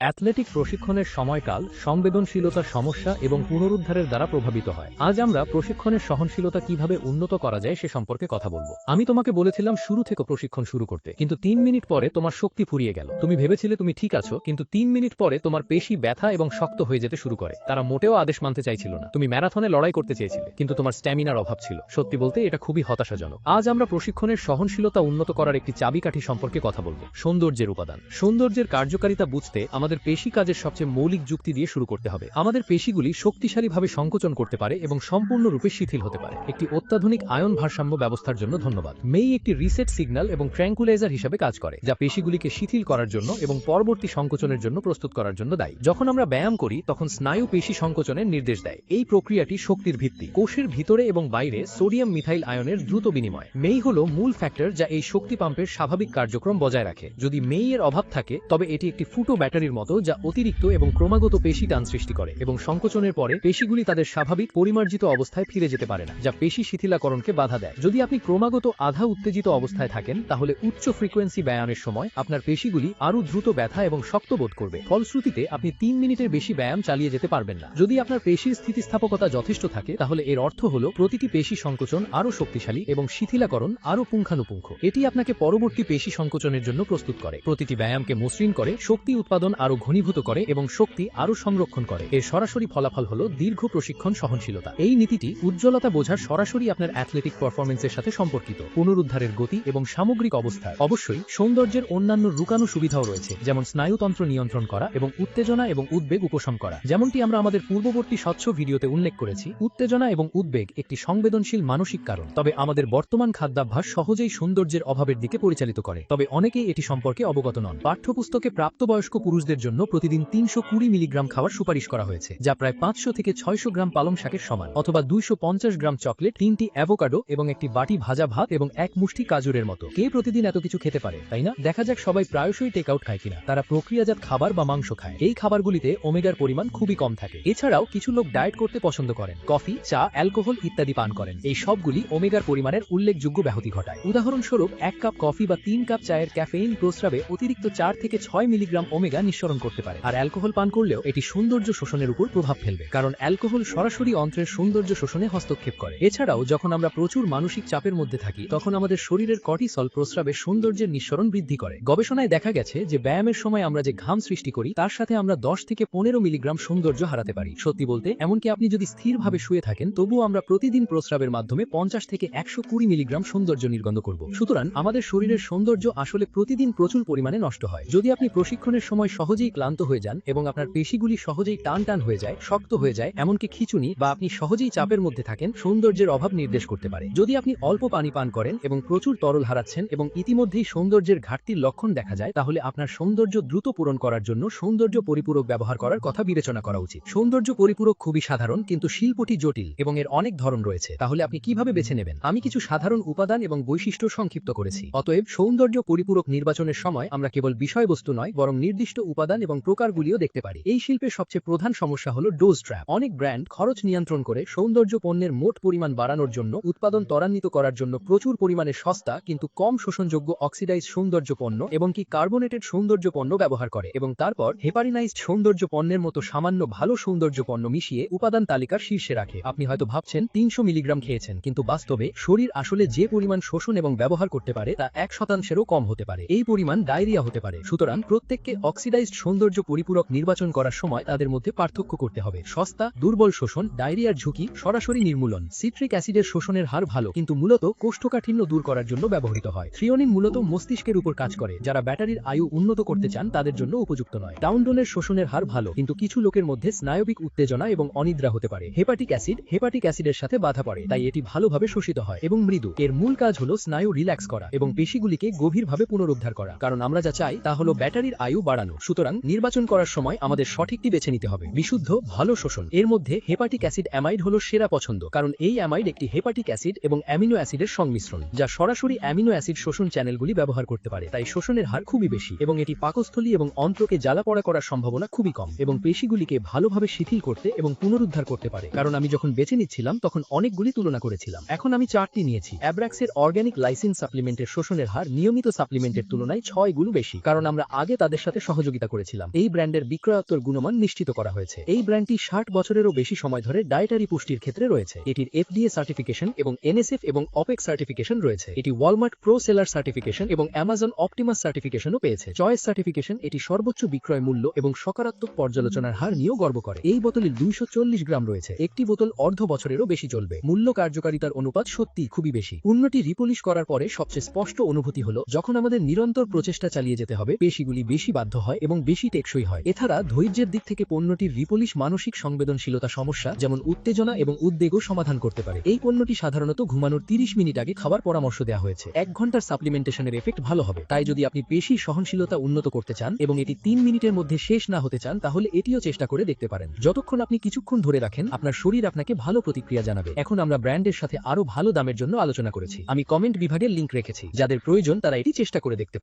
Athletic প্রশিক্ষণের সময়কাল সংবেদনশীলতা সমস্যা এবং পুনরুদ্ধারের দ্বারা প্রভাবিত হয়। আজ আমরা প্রশিক্ষণের সহনশীলতা কিভাবে উন্নত করা যায় সে সম্পর্কে কথা বলবো। আমি তোমাকে বলেছিলাম শুরু থেকে প্রশিক্ষণ শুরু করতে, কিন্তু 3 মিনিট পরে তোমার শক্তি ফুরিয়ে গেল। তুমি ভেবেছিলে তুমি ঠিক আছো, কিন্তু 3 মিনিট পরে তোমার পেশি ব্যথা এবং শক্ত হয়ে যেতে শুরু করে। তারা মোটেও আদেশ মানতে চাইছিল না। তুমি ম্যারাথনে লড়াই করতে চেয়েছিলে, কিন্তু তোমার স্ট্যামিনার অভাব ছিল। সত্যি বলতে এটা খুবই হতাশাজনক। আজ আমরা প্রশিক্ষণের সহনশীলতা উন্নত করার একটি চাবিকাঠি সম্পর্কে কথা বলবো, সৌন্দর্যের উপাদান। সৌন্দর্যের কার্যকারিতা বুঝতে আমাদের পেশি কাজের সবচেয়ে মৌলিক যুক্তি দিয়ে শুরু করতে হবে। আমাদের পেশিগুলি শক্তিশালীভাবে সংকোচন করতে পারে এবং সম্পূর্ণরূপে শিথিল হতে পারে একটি অত্যাধুনিক আয়ন ভারসাম্য ব্যবস্থার জন্য। ধন্যবাদ। মেই একটি রিসেট সিগন্যাল এবং ট্র্যাঙ্কুলাইজার হিসেবে কাজ করে, যা পেশিগুলিকে শিথিল করার জন্য এবং পরবর্তী সংকোচনের জন্য প্রস্তুত করার জন্য দায়ী। যখন আমরা ব্যায়াম করি তখন স্নায়ু পেশি সংকোচনের নির্দেশ দেয়। এই প্রক্রিয়াটি শক্তির ভিত্তি। কোষের ভিতরে এবং বাইরে সোডিয়াম মিথাইল আয়নের দ্রুত বিনিময়। মেই হল মূল ফ্যাক্টর যা এই শক্তি পাম্পের স্বাভাবিক কার্যক্রম বজায় রাখে। যদি মেই এর অভাব থাকে তবে এটি একটি ফুটো ব্যাটারির মতো, যা অতিরিক্ত এবং ক্রমাগত পেশি টান সৃষ্টি করে এবং সংকোচনের পরে পেশিগুলি তাদের স্বাভাবিক পরিমার্জিত অবস্থায় ফিরে যেতে পারে না, যা পেশি শিথিলাকরণকে বাধা দেয়। যদি আপনি ক্রমাগত আধা উত্তেজিত অবস্থায় থাকেন তাহলে উচ্চ ফ্রিকোয়েন্সি ব্যায়ামের সময় আপনার পেশিগুলি আরও দ্রুত ব্যথা এবং শক্ত বোধ করবে। ফলশ্রুতিতে আপনি 3 মিনিটের বেশি ব্যায়াম চালিয়ে যেতে পারবেন না। যদি আপনার পেশির স্থিতিস্থাপকতা যথেষ্ট থাকে তাহলে এর অর্থ হল প্রতিটি পেশি সংকোচন আরও শক্তিশালী এবং শিথিলাকরণ আরও পুঙ্খানুপুঙ্খ। এটি আপনাকে পরবর্তী পেশি সংকোচনের জন্য প্রস্তুত করে। প্রতিটি ব্যায়ামকে মসৃণ করে, শক্তি উৎপাদন আরও ঘনীভূত করে এবং শক্তি আরও সংরক্ষণ করে। এর সরাসরি ফলাফল হল দীর্ঘ প্রশিক্ষণ সহনশীলতা। এই নীতিটি উজ্জ্বলতা বোঝার সরাসরি আপনার অ্যাথলেটিক পারফরমেন্সের সাথে সম্পর্কিত। পুনরুদ্ধারের গতি এবং সামগ্রিক অবস্থা। অবশ্যই সৌন্দর্যের অন্যান্য লুকানো সুবিধাও রয়েছে, যেমন স্নায়ুতন্ত্র নিয়ন্ত্রণ করা এবং উত্তেজনা এবং উদ্বেগ উপশম করা। যেমনটি আমরা আমাদের পূর্ববর্তী স্বচ্ছ ভিডিওতে উল্লেখ করেছি, উত্তেজনা এবং উদ্বেগ একটি সংবেদনশীল মানসিক কারণ। তবে আমাদের বর্তমান খাদ্যাভ্যাস সহজেই সৌন্দর্যের অভাবের দিকে পরিচালিত করে। তবে অনেকেই এটি সম্পর্কে অবগত নন। পাঠ্যপুস্তকে প্রাপ্তবয়স্ক পুরুষদের জন্য প্রতিদিন 320 মিলিগ্রাম খাওয়ার সুপারিশ করা হয়েছে, যা প্রায় 500 থেকে 600 গ্রাম পালং শাকের সমান, অথবা 250 গ্রাম চকলেট, 3টি অ্যাভোকাডো এবং একটি বাটি ভাজা ভাত এবং এক মুষ্টি কাজুরের মতো। কে প্রতিদিন এত কিছু খেতে পারে, তাই না? দেখা যাক সবাই প্রায়শই টেক আউট খায় কিনা। তারা প্রক্রিয়াজাত খাবার বা মাংস খায়। এই খাবারগুলিতে ওমেগার পরিমাণ খুবই কম থাকে। এছাড়াও কিছু লোক ডায়েট করতে পছন্দ করেন, কফি, চা, অ্যালকোহল ইত্যাদি পান করেন। এই সবগুলি ওমেগার পরিমাণের উল্লেখযোগ্য ব্যাহতি ঘটায়। উদাহরণস্বরূপ 1 কাপ কফি বা 3 কাপ চায়ের ক্যাফেইন প্রস্রাবে অতিরিক্ত 4 থেকে 6 মিলিগ্রাম ওমেগা নিঃসরণ করতে পারে। আর অ্যালকোহল পান করলেও এটি সৌন্দর্য শোষণের উপর প্রভাব ফেলবে, কারণ অ্যালকোহল সরাসরি অন্ত্রের সৌন্দর্য শোষণে হস্তক্ষেপ করে। এছাড়াও যখন আমরা প্রচুর মানসিক চাপের মধ্যে থাকি তখন আমাদের শরীরের কর্টিসল প্রস্রাবে সৌন্দর্যের নিঃসরণ বৃদ্ধি করে। গবেষণায় দেখা গেছে যে ব্যায়ামের সময় আমরা যে ঘাম সৃষ্টি করি তার সাথে আমরা 10 থেকে 15 মিলিগ্রাম সৌন্দর্য হারাতে পারি। সত্যি বলতে এমনকি আপনি যদি স্থিরভাবে শুয়ে থাকেন তবুও আমরা প্রতিদিন প্রস্রাবের মাধ্যমে 50 থেকে 120 মিলিগ্রাম সৌন্দর্য নির্গত করব। সুতরাং আমাদের শরীরের সৌন্দর্য আসলে প্রতিদিন প্রচুর পরিমাণে নষ্ট হয়। যদি আপনি প্রশিক্ষণের সময় সহজেই ক্লান্ত হয়ে যান এবং আপনার পেশিগুলি সহজেই টান টান হয়ে যায়, শক্ত হয়ে যায়, এমনকি খিঁচুনি, বা আপনি সহজেই চাপের মধ্যে থাকেন, সৌন্দর্যের অভাব নির্দেশ করতে পারে। যদি আপনি অল্প পানি পান করেন এবং প্রচুর তরল হারাচ্ছেন এবং ইতিমধ্যেই সৌন্দর্যের ঘাটতির লক্ষণ দেখা যায়, তাহলে আপনার সৌন্দর্য দ্রুত পূরণ করার জন্য সৌন্দর্য পরিপূরক ব্যবহার করার কথা বিবেচনা করা উচিত। সৌন্দর্য পরিপূরক খুবই সাধারণ, কিন্তু শিল্পটি জটিল এবং এর অনেক ধরন রয়েছে। তাহলে আপনি কিভাবে বেছে নেবেন? আমি কিছু সাধারণ উপাদান এবং বৈশিষ্ট্য সংক্ষিপ্ত করেছি। অতএব সৌন্দর্য পরিপূরক নির্বাচনের সময় আমরা কেবল বিষয়বস্তু নয় বরং নির্দিষ্ট উপাদান এবং প্রকারগুলিও দেখতে পারি। এই শিল্পের সবচেয়ে প্রধান সমস্যা হলো ডোজ ট্র্যাপ। অনেক ব্র্যান্ড খরচ নিয়ন্ত্রণ করে সৌন্দর্য পণ্যের মোট পরিমাণ বাড়ানোর জন্য, উৎপাদন ত্বরান্বিত করার জন্য প্রচুর পরিমাণে সস্তা কিন্তু কম শোষণযোগ্য অক্সিডাইজ সৌন্দর্য পণ্য এবং কি কার্বনেটেড সৌন্দর্য পণ্য ব্যবহার করে এবং তারপর হেপারিনাইজড সৌন্দর্য পণ্যের মতো সামান্য ভালো সৌন্দর্য পণ্য মিশিয়ে উপাদান তালিকার শীর্ষে রাখে। আপনি হয়তো ভাবছেন 300 মিলিগ্রাম খেয়েছেন, কিন্তু বাস্তবে শরীর আসলে যে পরিমাণ শোষণ এবং ব্যবহার করতে পারে তা 1%-এরও কম হতে পারে। এই পরিমাণ ডায়রিয়া হতে পারে। সুতরাং প্রত্যেককে অক্সিডাইজড সৌন্দর্য পরিপূরক নির্বাচন করার সময় তাদের মধ্যে পার্থক্য করতে হবে। সস্তা, দুর্বল শোষণ, ডায়রিয়ার ঝুঁকি, সরাসরি নির্মূলন। সিট্রিক অ্যাসিডের শোষণের হার ভালো, কিন্তু মূলত কোষ্ঠকাঠিন্য দূর করার জন্য ব্যবহৃত হয়। থ্রিওনিন মূলত মস্তিষ্কের উপর কাজ করে। যারা ব্যাটারির আয়ু উন্নত করতে চান তাদের জন্য উপযুক্ত নয়। ডাউনডোনের শোষণের হার ভালো, কিন্তু কিছু লোকের মধ্যে স্নায়বিক উত্তেজনা এবং অনিদ্রা হতে পারে। হেপাটিক অ্যাসিডের সাথে বাধা পড়ে, তাই এটি ভালোভাবে শোষিত হয় এবং মৃদু। এর মূল কাজ হলো স্নায়ু রিল্যাক্স করা এবং পেশিগুলিকে গভীরভাবে পুনরুদ্ধার করা, কারণ আমরা যা চাই তা হলো ব্যাটারির আয়ু বাড়ানো। সুতরাং নির্বাচন করার সময় আমাদের সঠিকটি বেছে নিতে হবে। বিশুদ্ধ ভালো শোষণ। এর মধ্যে হেপাটিক অ্যাসিড অ্যামাইড হলো সেরা পছন্দ, কারণ এই অ্যামাইড একটি হেপাটিক অ্যাসিড এবং অ্যামিনো অ্যাসিডের সংমিশ্রণ, যা সরাসরি অ্যামিনো অ্যাসিড শোষণ চ্যানেলগুলি ব্যবহার করতে পারে। তাই শোষণের হার খুবই বেশি এবং এটি পাকস্থলী এবং অন্ত্রকে জ্বালাপোড়া করার সম্ভাবনা খুবই কম এবং পেশিগুলিকে ভালোভাবে শিথিল করতে এবং পুনরুদ্ধার করতে পারে। কারণ আমি যখন বেছে নিচ্ছিলাম তখন অনেকগুলি তুলনা করেছিলাম। এখন আমি 4টি নিয়েছি। অ্যাব্রাক্সের অর্গ্যানিক লাইসিন সাপ্লিমেন্টের শোষণের হার নিয়মিত সাপ্লিমেন্টের তুলনায় 6 গুণ বেশি, কারণ আমরা আগে তাদের সাথে সহযোগিতা করেছিলাম। এই ব্র্যান্ডের বিক্রয়োত্তর গুণমান নিশ্চিত করা হয়েছে। এই ব্র্যান্ডটি 60 বছরেরও বেশি সময় ধরে ডায়েটারি পুষ্টির ক্ষেত্রে রয়েছে। এটির FDA সার্টিফিকেশন এবং NSF এবং OPEC সার্টিফিকেশন রয়েছে। এটি ওয়ালমার্ট প্রো সেলার সার্টিফিকেশন এবং অ্যামাজন অপটিমাস সার্টিফিকেশনও পেয়েছে। চয়েস সার্টিফিকেশন এটি সর্বোচ্চ বিক্রয় মূল্য এবং সকারাত্মক পর্যালোচনার হার নিয়েও গর্ব করে। এই বোতলে 240 গ্রাম রয়েছে। একটি বোতল অর্ধ বছরেরও বেশি চলবে। মূল্য কার্যকারিতার অনুপাত সত্যি খুবই বেশি। পণ্যটি রিপলিশ করার পরে সবচেয়ে স্পষ্ট অনুভূতি হলো যখন আমাদের নিরন্তর প্রচেষ্টা চালিয়ে যেতে হবে, পেশিগুলি বেশি বাধ্য হয় এবং বেশি টেকসই হয়। এছাড়া ধৈর্যের দিক থেকে পণ্যটির রিপলিশ মানসিক সংবেদনশীলতা সমস্যা যেমন উত্তেজনা এবং উদ্বেগও সমাধান করতে পারে। এই পণ্যটি সাধারণত ঘুমানোর 30 মিনিট আগে খাবার পরামর্শ দেওয়া হয়েছে। 1 ঘন্টার সাপ্লিমেন্টেশনের এফেক্ট ভালো হবে। তাই যদি আপনি পেশি সহনশীলতা উন্নত করতে চান এবং এটি 3 মিনিটের মধ্যে শেষ না হতে চান, তাহলে এটিও চেষ্টা করে দেখতে পারেন। যতক্ষণ আপনি কিছুক্ষণ ধরে রাখেন, আপনার শরীর আপনাকে ভালো প্রতিক্রিয়া জানাবে। এখন আমরা ব্র্যান্ডের সাথে আরো ভালো দামের জন্য আলোচনা করেছি। আমি কমেন্ট বিভাগের লিংক রেখেছি। যাদের প্রয়োজন তারা এটি চেষ্টা করে দেখতে